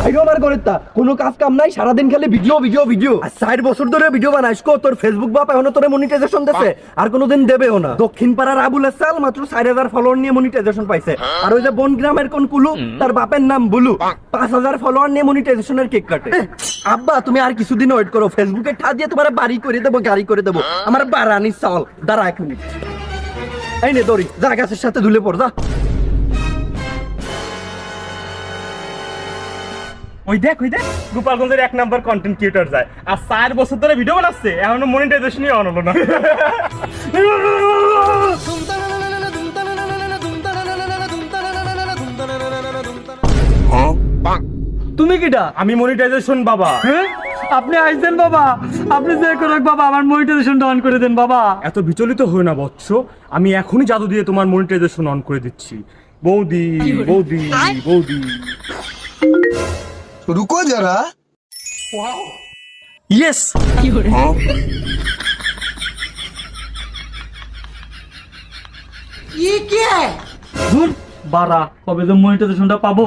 ভাইও আমার করে তা কোনো কাজ কাম নাই, সারাদিন খালি ভিডিও ভিডিও ভিডিও। আর 4 বছর ধরে ভিডিও বানাইস, কো তোর ফেসবুক বাপ এখনো তোরে মনিটাইজেশন দেছে, আর কোনোদিন দেবেও না। দক্ষিণ পাড়ার আবুল সাল মাত্র 4000 ফলোয়ার নিয়ে মনিটাইজেশন পাইছে। আর ওই যে বন গ্রামের কোন কুলু, তার বাপের নাম বুলু, 5000 ফলোয়ার নিয়ে মনিটাইজেশনের কেক কাটে। আব্বা তুমি আর কিছুদিন ওয়েট করো, ফেসবুকে ঠা দিয়ে তোমার বাড়ি করে দেবো, গাড়ি করে দেবো। আমার বারানি চাল, দাঁড়া 1 মিনিট। এই নে দড়ি, যা গাছের সাথে ধুলে পড় যা। ওই দেখ গোপালগঞ্জের 1 নাম্বার কন্টেন্ট ক্রিয়েটর যায়, আর 4 বছর ধরে ভিডিও বানাচ্ছে, এখনো মনিটাইজেশনই অন হলো না। তুমি কিটা? আমি মনিটাইজেশন বাবা। হ্যাঁ আপনি আইছেন বাবা, আপনি যে করে বাবা আমার মনিটাইজেশনটা অন করে দেন বাবা। এত বিচলিত হয়ে না বৎস, আমি এখনই জাদু দিয়ে তোমার মনিটাইজেশন অন করে দিচ্ছি। বৌদি বৌদি বৌদি, रुको जरा। ইয়েস। ये क्या है? ধুর বাড়া, কবে যে মনিটাইজেশনটা পাবো।